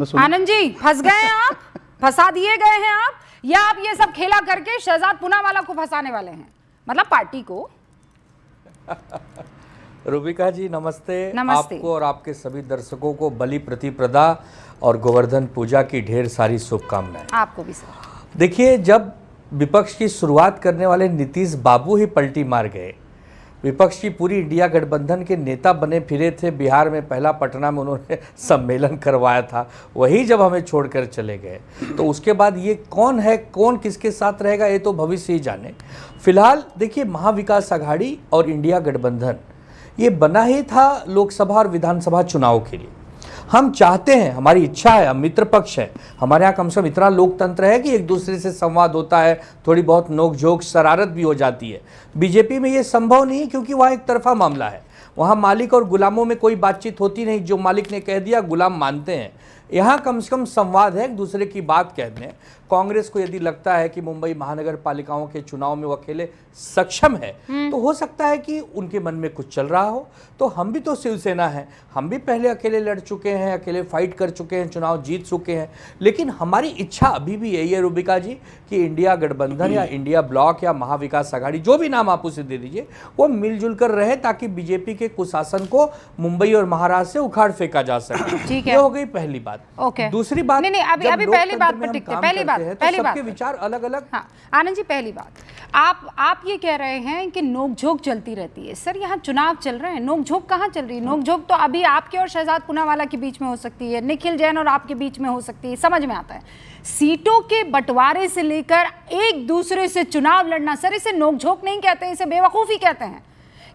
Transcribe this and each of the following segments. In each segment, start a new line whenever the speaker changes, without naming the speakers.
आनंद जी फंस गए हैं आप, फंसा दिए गए हैं आप, या आप ये सब खेला करके शहजाद पूनावाला को फंसाने वाले हैं, मतलब पार्टी को।
रूबिका जी नमस्ते।
नमस्ते।
आपको और आपके सभी दर्शकों को बलि प्रतिपदा और गोवर्धन पूजा की ढेर सारी शुभकामनाएं।
आपको भी सर।
देखिए, जब विपक्ष की शुरुआत करने वाले नीतीश बाबू ही पलटी मार गए, विपक्ष की पूरी इंडिया गठबंधन के नेता बने फिरे थे, बिहार में पहला पटना में उन्होंने सम्मेलन करवाया था, वही जब हमें छोड़कर चले गए तो उसके बाद ये कौन है, कौन किसके साथ रहेगा, ये तो भविष्य ही जाने। फिलहाल देखिए, महाविकास आघाड़ी और इंडिया गठबंधन ये बना ही था लोकसभा और विधानसभा चुनाव के लिए। हम चाहते हैं, हमारी इच्छा है, हम मित्र पक्ष है, हमारे यहाँ कम से कम इतना लोकतंत्र है कि एक दूसरे से संवाद होता है, थोड़ी बहुत नोक-झोंक शरारत भी हो जाती है। बीजेपी में ये संभव नहीं है क्योंकि वहाँ एक तरफा मामला है, वहाँ मालिक और गुलामों में कोई बातचीत होती नहीं, जो मालिक ने कह दिया गुलाम मानते हैं। यहाँ कम से कम संवाद है, एक दूसरे की बात कहते हैं। कांग्रेस को यदि लगता है कि मुंबई महानगर पालिकाओं के चुनाव में वो अकेले सक्षम है तो हो सकता है कि उनके मन में कुछ चल रहा हो। तो हम भी तो शिवसेना है, हम भी पहले अकेले लड़ चुके हैं, अकेले फाइट कर चुके हैं, चुनाव जीत चुके हैं, लेकिन हमारी इच्छा अभी भी यही है रूबिका जी कि इंडिया गठबंधन या इंडिया ब्लॉक या महाविकास आघाड़ी, जो भी नाम आप उसे दे दीजिए, वो मिलजुल कर रहे ताकि बीजेपी के कुशासन को मुंबई और महाराष्ट्र से उखाड़ फेंका जा सके। ये हो गई पहली बात। दूसरी बात,
नहीं, अभी पहली बात पर टिकते हैं। पहली बात
सबके विचार अलग अलग।
हाँ आनंद जी, पहली बात, आप ये कह रहे हैं कि नोकझोंक चलती रहती है। सर यहाँ चुनाव चल रहे हैं, नोकझोंक कहाँ चल रही है? नोकझोंक तो अभी आपके और शहजाद पूनावाला के बीच में हो सकती है, निखिल जैन और आपके बीच में हो सकती है, समझ में आता है। सीटों के बंटवारे से लेकर एक दूसरे से चुनाव लड़ना, सर इसे नोकझोंक नहीं कहते हैं, इसे बेवकूफी कहते हैं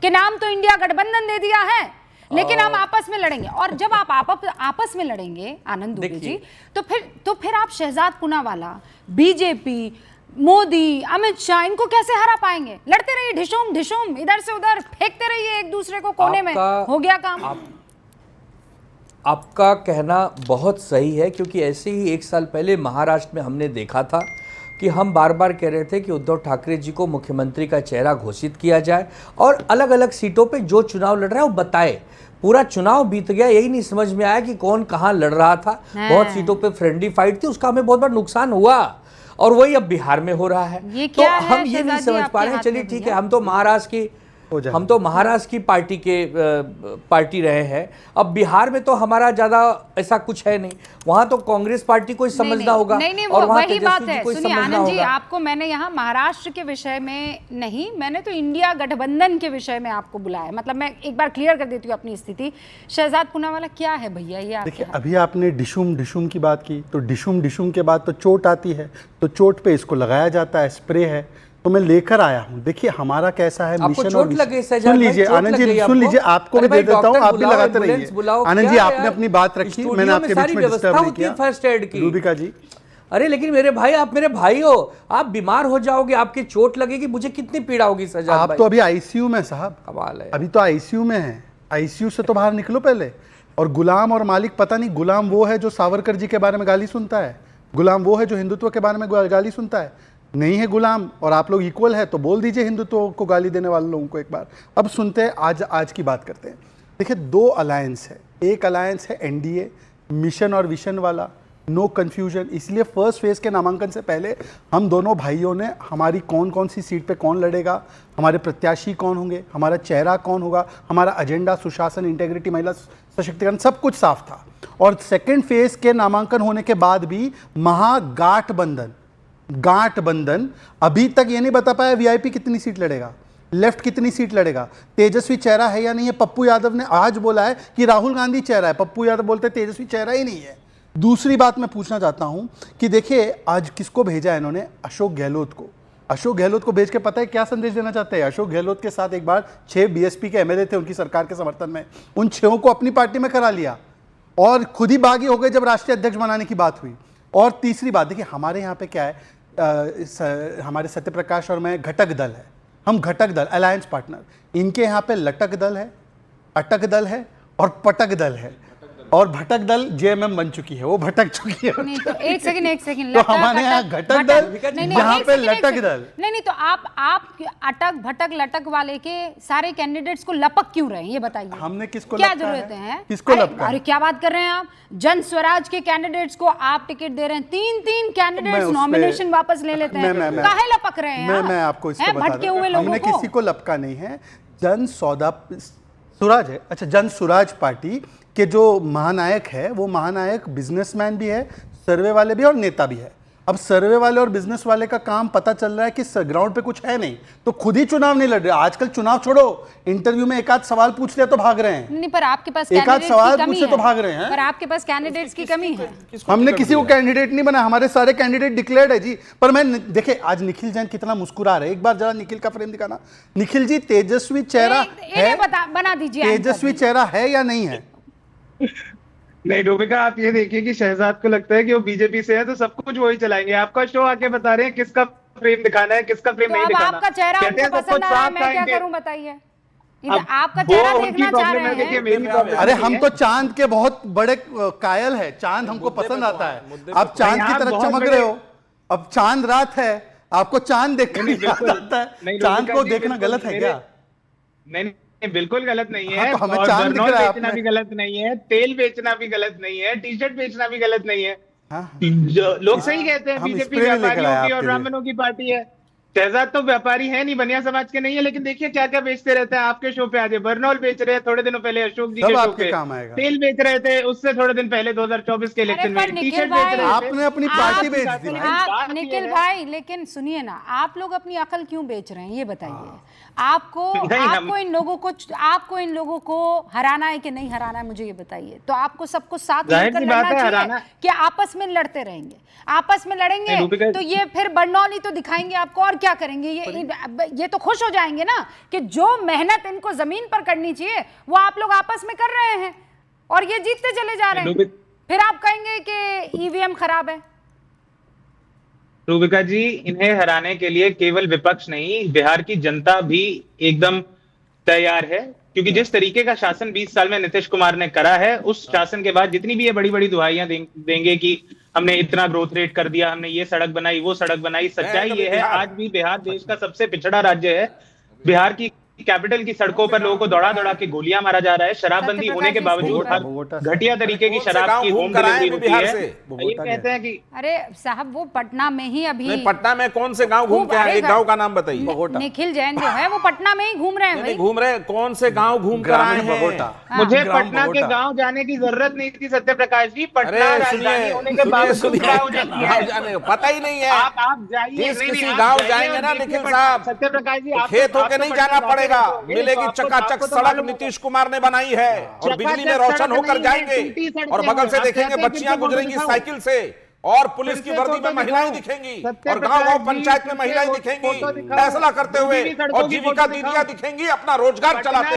कि नाम तो इंडिया गठबंधन दे दिया है लेकिन हम आपस में लड़ेंगे। और जब आप आपस में लड़ेंगे आनंद दुबे जी, तो फिर आप शहजाद पूनावाला, बीजेपी, मोदी, अमित शाह, इनको कैसे हरा पाएंगे? लड़ते रहिए, ढिशुम ढिशुम, इधर से उधर फेंकते रहिए एक दूसरे को कोने में, हो गया काम।
आपका कहना बहुत सही है, क्योंकि ऐसे ही एक साल पहले महाराष्ट्र में हमने देखा था कि हम बार बार कह रहे थे कि उद्धव ठाकरे जी को मुख्यमंत्री का चेहरा घोषित किया जाए और अलग अलग सीटों पे जो चुनाव लड़ रहा है वो बताए। पूरा चुनाव बीत गया, यही नहीं समझ में आया कि कौन कहाँ लड़ रहा था। बहुत सीटों पे फ्रेंडली फाइट थी, उसका हमें बहुत बड़ा नुकसान हुआ और वही अब बिहार में हो रहा है। तो हम ये नहीं समझ पा रहे हैं। चलिए ठीक है, हम तो महाराष्ट्र की पार्टी रहे हैं, अब बिहार में तो हमारा ज्यादा ऐसा कुछ है नहीं, वहां तो कांग्रेस पार्टी को समझना होगा।
नहीं, वो वही बात है। सुनिए आनंद जी, आपको मैंने यहाँ महाराष्ट्र के विषय में नहीं, मैंने तो इंडिया गठबंधन के विषय में आपको बुलाया। मतलब मैं एक बार क्लियर कर देती हूँ अपनी स्थिति। शहजाद पूनावाला क्या है भैया ये?
देखिए, अभी आपने डिशुम डिशुम की बात की, तो डिशुम डिशुम के बाद तो चोट आती है, तो चोट पे इसको लगाया जाता है, स्प्रे है, तो मैं लेकर आया हूं। देखिए हमारा कैसा है मिशन। और सुन लीजिए आनंद जी, सुन लीजिए, आपको भी दे देता हूं, आप भी लगाते रहिए। आनंद जी, आपने अपनी बात रखी, मैंने आपके बीच में डिस्टर्ब नहीं किया।
फर्स्ट एड की
रूबिका जी,
अरे लेकिन मेरे भाई, आप मेरे भाई हो, आप बीमार हो जाओगे, आपकी चोट लगेगी, मुझे कितनी पीड़ा होगी सजाद
आप
भाई।
तो अभी आईसीयू में साहब,
कमाल है,
अभी तो आईसीयू में है। आईसीयू से तो बाहर निकलो पहले। और गुलाम और मालिक, पता नहीं, गुलाम वो है जो सावरकर जी के बारे में गाली सुनता है, गुलाम वो है जो हिंदुत्व के बारे में गाली सुनता है? नहीं है गुलाम। और आप लोग इक्वल है तो बोल दीजिए हिंदुत्व को गाली देने वाले लोगों को एक बार। अब सुनते हैं, आज की बात करते हैं। देखिए, दो अलायंस है। एक अलायंस है एनडीए, मिशन और विशन वाला, नो कन्फ्यूजन। इसलिए फर्स्ट फेज के नामांकन से पहले हम दोनों भाइयों ने हमारी कौन कौन सी सीट पे कौन लड़ेगा, हमारे प्रत्याशी कौन होंगे, हमारा चेहरा कौन होगा, हमारा एजेंडा, सुशासन, इंटेग्रिटी, महिला सशक्तिकरण, सब कुछ साफ था। और सेकेंड फेज के नामांकन होने के बाद भी गाठबंधन अभी तक ये नहीं बता पाया वीआईपी कितनी सीट लड़ेगा, लेफ्ट कितनी सीट लड़ेगा, तेजस्वी चेहरा है या नहीं है। पप्पू यादव ने आज बोला है कि राहुल गांधी चेहरा है, पप्पू यादव बोलते तेजस्वी चेहरा ही नहीं है। दूसरी बात मैं पूछना चाहता हूं कि देखिए, आज किसको भेजा है इन्होंने? अशोक गहलोत को। अशोक गहलोत को भेज के पता है क्या संदेश देना चाहते हैं? अशोक गहलोत के साथ एक बार 6 बीएसपी के एमएलए थे उनकी सरकार के समर्थन में, उन 6 को अपनी पार्टी में करा लिया और खुद ही बागी हो गए जब राष्ट्रीय अध्यक्ष बनाने की बात हुई। और तीसरी बात, देखिए हमारे यहाँ पे क्या है, हमारे सत्यप्रकाश और मैं घटक दल है, हम घटक दल, अलायंस पार्टनर। इनके यहाँ पे लटक दल है, अटक दल है और पटक दल है। और भटक दल जेएमएम बन चुकी है, वो भटक चुकी है।
नहीं तो एक सेकंड
तो हमारे यहाँ घटक दल, यहाँ पे लटक दल।
नहीं तो आप अटक भटक लटक वाले के सारे कैंडिडेट्स को लपक क्यों रहे हैं ये बताइए।
हमने किसको
क्या
लपका
जरूरत है?
किसको लपका?
अरे क्या बात कर रहे हैं आप, जन स्वराज के कैंडिडेट्स को आप टिकट दे रहे हैं, तीन कैंडिडेट्स नॉमिनेशन वापस ले लेते हैं, काहे लपक रहे हैं?
मैं आपको इसको बता
भटके हुए लोगों
हमने
को
किसी को लपका नहीं है। जन सौदा स्वराज है, अच्छा जन स्वराज पार्टी के जो महानायक है वो महानायक बिजनेसमैन भी है, सर्वे वाले भी और नेता भी है। अब सर्वे वाले और बिजनेस वाले का काम पता चल रहा है कि ग्राउंड पे कुछ है नहीं, तो खुद ही चुनाव नहीं लड़ रहे। आजकल चुनाव छोड़ो, इंटरव्यू में एक आध सवाल पूछ लिया तो भाग रहे हैं।
नहीं पर आपके पास
एक आध सवाल पूछे तो भाग रहे हैं।
पर आपके पास कैंडिडेट्स की कमी है।
हमने किसी को कैंडिडेट नहीं बना, हमारे सारे कैंडिडेट डिक्लेयर्ड है जी। पर मैं देखिए आज निखिल जैन कितना मुस्कुरा रहे हैं, एक बार जरा निखिल का फ्रेम दिखाना। निखिल जी तेजस्वी चेहरा है,
बना दीजिए,
तेजस्वी चेहरा है या नहीं है?
नहीं डोमिका, आप ये देखिए कि शहजाद को लगता है कि वो बीजेपी से है तो सब कुछ वही चलाएंगे। आपका शो आके बता रहे हैं किसका फ्रेम दिखाना है, किसका फ्रेम नहीं दिखाना।
आपका चेहरा हमको पसंद आ रहा है, मैं क्या करूं बताइए। आपका चेहरा देखना चाह रहे हैं।
अरे हम तो चांद के बहुत बड़े कायल है, चांद हमको पसंद आता है। आप चांद की तरह चमक रहे हो। अब चांद रात है, आपको चांद देखना याद आता है, चांद को देखना गलत है क्या?
नहीं बिल्कुल गलत नहीं है।
तो हमें
और
चांद दिख रहा है
बेचना भी गलत नहीं है, तेल बेचना भी गलत नहीं है, टी शर्ट बेचना भी गलत नहीं है।
हाँ?
लोग सही कहते हैं बीजेपी व्यापारियों की और ब्राह्मणों की पार्टी है। शहजाद तो व्यापारी है नहीं, बनिया समाज के नहीं है, लेकिन देखिए क्या क्या बेचते रहते हैं। आपके शो पे आज बर्नौल बेच रहे हैं, थोड़े दिनों पहले अशोक जी के शो पे तेल बेच रहे थे, उससे थोड़े दिन पहले 2024 के इलेक्शन में टी शर्ट बेच रहे थे।
आपने अपनी पार्टी बेच दी।
निखिल भाई लेकिन सुनिए ना, आप लोग अपनी अकल क्यों बेच रहे हैं ये बताइए। आपको इन लोगों को हराना है कि नहीं हराना है, मुझे ये बताइए। तो आपको सबको साथ मिलकर लड़ना चाहिए कि आपस में लड़ते रहेंगे? आपस में लड़ेंगे तो ये फिर बर्नौली तो दिखाएंगे आपको, और क्या करेंगे? ये तो खुश हो जाएंगे ना कि जो मेहनत इनको जमीन पर करनी चाहिए वो आप लोग आपस में कर रहे हैं और ये जीतते चले जा रहे हैं। फिर आप कहेंगे कि ईवीएम खराब है।
रूबिका जी, इन्हें हराने के लिए केवल विपक्ष नहीं, बिहार की जनता भी एकदम तैयार है, क्योंकि जिस तरीके का शासन 20 साल में नीतीश कुमार ने करा है, उस शासन के बाद जितनी भी ये बड़ी बड़ी दुहाइयां देंगे कि हमने इतना ग्रोथ रेट कर दिया, हमने ये सड़क बनाई, वो सड़क बनाई, सच्चाई ये है आज भी बिहार देश का सबसे पिछड़ा राज्य है। बिहार की कैपिटल की सड़कों पर लोगों को दौड़ा दौड़ा के गोलियां मारा जा रहा है। शराबबंदी होने के बावजूद हर घटिया तरीके की शराब की होम डिलीवरी होती है। ये कहते हैं कि
अरे साहब वो पटना में ही अभी
पटना में कौन से गांव घूम के आए? एक गांव का नाम बताइए।
निखिल जैन जो है वो पटना में ही घूम रहे हैं।
नहीं घूम रहे, कौन से गांव घूम कर आए हैं?
मुझे पटना के गांव जाने की जरूरत नहीं थी सत्य प्रकाश जी। पटना राजधानी होने के बावजूद
पता ही नहीं है।
आप जाइए,
किसी गांव जाएंगे ना निखिल साहब,
सत्य प्रकाश जी,
खेत होके नहीं जाना पड़ेगा, मिलेगी चकाचक सड़क नीतीश कुमार ने बनाई है और बिजली में रोशन होकर जाएंगे और बगल से देखेंगे बच्चियां गुजरेंगी साइकिल से और पुलिस की वर्दी में महिलाएं दिखेंगी और गांव-गांव पंचायत में महिलाएं दिखेंगी फैसला करते हुए और जीविका दीदियां दिखेंगी अपना रोजगार चलाते